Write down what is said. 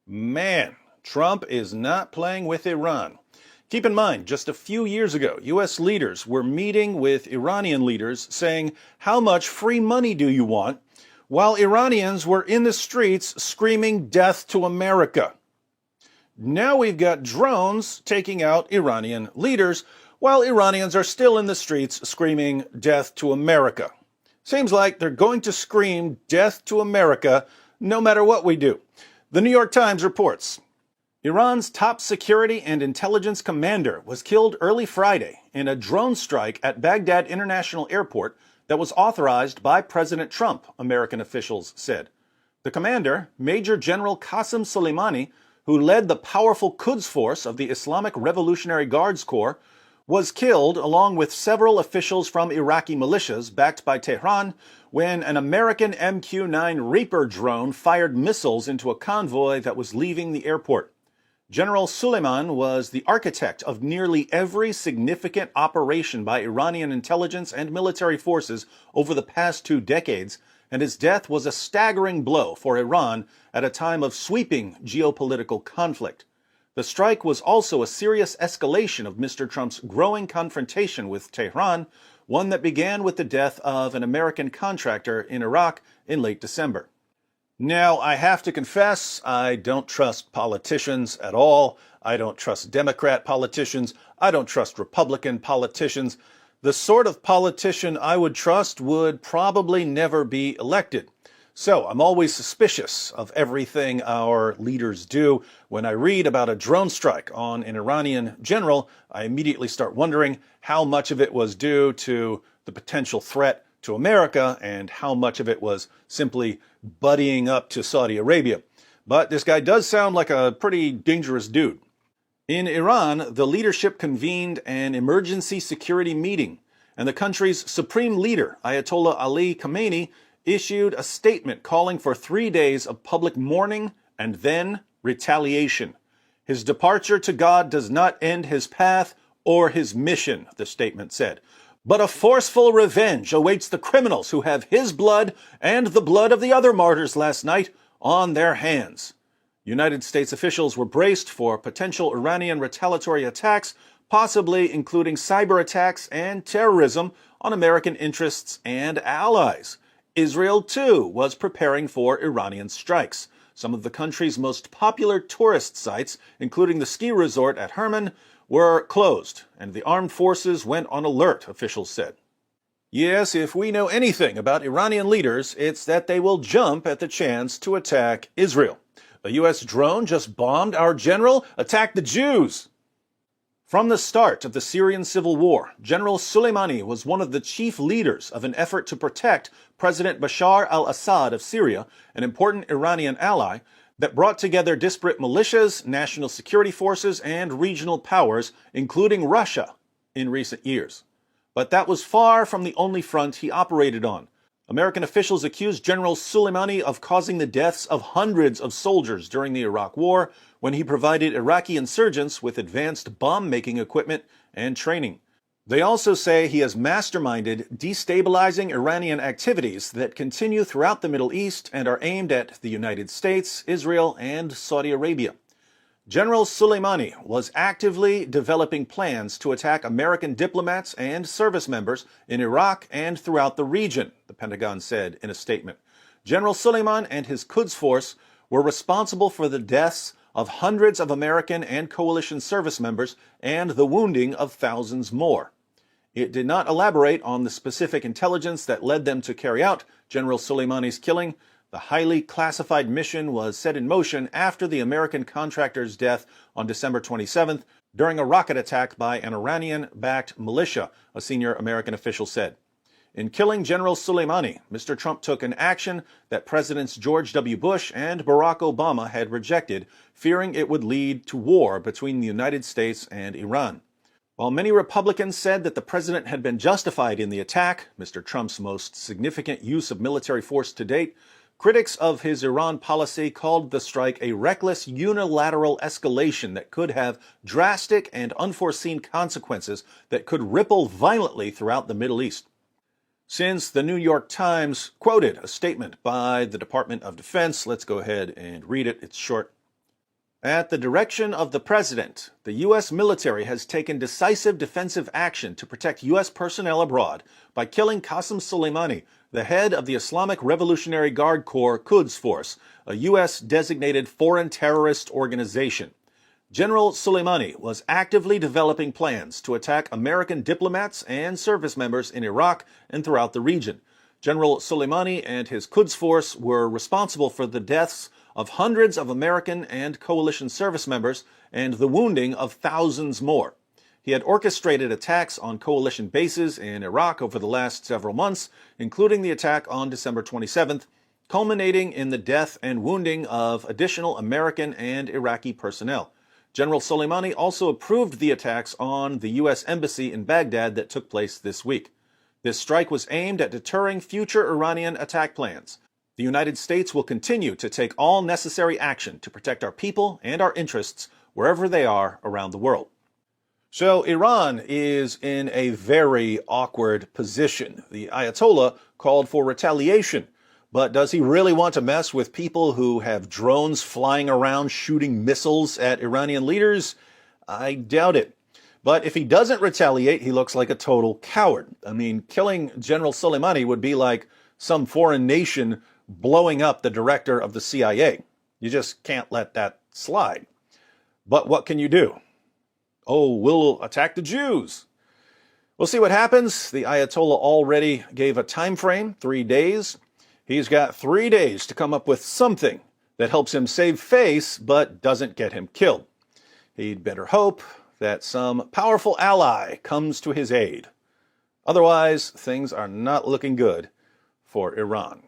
Man, Trump is not playing with Iran. Keep in mind, just a few years ago, U.S. leaders were meeting with Iranian leaders saying, "How much free money do you want?" while Iranians were in the streets screaming, "Death to America." Now we've got drones taking out Iranian leaders while Iranians are still in the streets screaming, "Death to America." Seems like they're going to scream "Death to America" no matter what we do. The New York Times reports, Iran's top security and intelligence commander was killed early Friday in a drone strike at Baghdad International Airport that was authorized by President Trump, American officials said. The commander, Major General Qasem Soleimani, who led the powerful Quds Force of the Islamic Revolutionary Guards Corps, was killed along with several officials from Iraqi militias backed by Tehran when an American MQ-9 Reaper drone fired missiles into a convoy that was leaving the airport. General Soleimani was the architect of nearly every significant operation by Iranian intelligence and military forces over the past 2 decades, and his death was a staggering blow for Iran at a time of sweeping geopolitical conflict. The strike was also a serious escalation of Mr. Trump's growing confrontation with Tehran, one that began with the death of an American contractor in Iraq in late December. Now, I have to confess, I don't trust politicians at all. I don't trust Democrat politicians. I don't trust Republican politicians. The sort of politician I would trust would probably never be elected. So I'm always suspicious of everything our leaders do. When I read about a drone strike on an Iranian general, I immediately start wondering how much of it was due to the potential threat to America and how much of it was simply buddying up to Saudi Arabia. But this guy does sound like a pretty dangerous dude. In Iran, the leadership convened an emergency security meeting, and the country's supreme leader, Ayatollah Ali Khamenei, issued a statement calling for 3 days of public mourning and then retaliation. His departure to God does not end his path or his mission, the statement said, but a forceful revenge awaits the criminals who have his blood and the blood of the other martyrs last night on their hands. United States officials were braced for potential Iranian retaliatory attacks, possibly including cyber attacks and terrorism on American interests and allies. Israel, too, was preparing for Iranian strikes. Some of the country's most popular tourist sites, including the ski resort at Hermon, were closed, and the armed forces went on alert, officials said. Yes, if we know anything about Iranian leaders, it's that they will jump at the chance to attack Israel. A U.S. drone just bombed our general, attacked the Jews. From the start of the Syrian civil war, General Soleimani was one of the chief leaders of an effort to protect President Bashar al-Assad of Syria, an important Iranian ally, that brought together disparate militias, national security forces, and regional powers, including Russia, in recent years. But that was far from the only front he operated on. American officials accused General Soleimani of causing the deaths of hundreds of soldiers during the Iraq War when he provided Iraqi insurgents with advanced bomb-making equipment and training. They also say he has masterminded destabilizing Iranian activities that continue throughout the Middle East and are aimed at the United States, Israel, and Saudi Arabia. General Soleimani was actively developing plans to attack American diplomats and service members in Iraq and throughout the region, the Pentagon said in a statement. General Soleimani and his Quds Force were responsible for the deaths of hundreds of American and coalition service members and the wounding of thousands more. It did not elaborate on the specific intelligence that led them to carry out General Soleimani's killing. The highly classified mission was set in motion after the American contractor's death on December 27th during a rocket attack by an Iranian-backed militia, a senior American official said. In killing General Soleimani, Mr. Trump took an action that Presidents George W. Bush and Barack Obama had rejected, fearing it would lead to war between the United States and Iran. While many Republicans said that the president had been justified in the attack, Mr. Trump's most significant use of military force to date, critics of his Iran policy called the strike a reckless unilateral escalation that could have drastic and unforeseen consequences that could ripple violently throughout the Middle East. Since the New York Times quoted a statement by the Department of Defense, let's go ahead and read it. It's short. At the direction of the president, the U.S. military has taken decisive defensive action to protect U.S. personnel abroad by killing Qasem Soleimani, the head of the Islamic Revolutionary Guard Corps Quds Force, a U.S.-designated foreign terrorist organization. General Soleimani was actively developing plans to attack American diplomats and service members in Iraq and throughout the region. General Soleimani and his Quds Force were responsible for the deaths of hundreds of American and coalition service members and the wounding of thousands more. He had orchestrated attacks on coalition bases in Iraq over the last several months, including the attack on December 27th, culminating in the death and wounding of additional American and Iraqi personnel. General Soleimani also approved the attacks on the U.S. Embassy in Baghdad that took place this week. This strike was aimed at deterring future Iranian attack plans. The United States will continue to take all necessary action to protect our people and our interests wherever they are around the world. So Iran is in a very awkward position. The Ayatollah called for retaliation. But does he really want to mess with people who have drones flying around shooting missiles at Iranian leaders? I doubt it. But if he doesn't retaliate, he looks like a total coward. I mean, killing General Soleimani would be like some foreign nation blowing up the director of the CIA. You just can't let that slide. But what can you do? Oh, we'll attack the Jews. We'll see what happens. The Ayatollah already gave a time frame, 3 days. He's got 3 days to come up with something that helps him save face but doesn't get him killed. He'd better hope that some powerful ally comes to his aid. Otherwise, things are not looking good for Iran.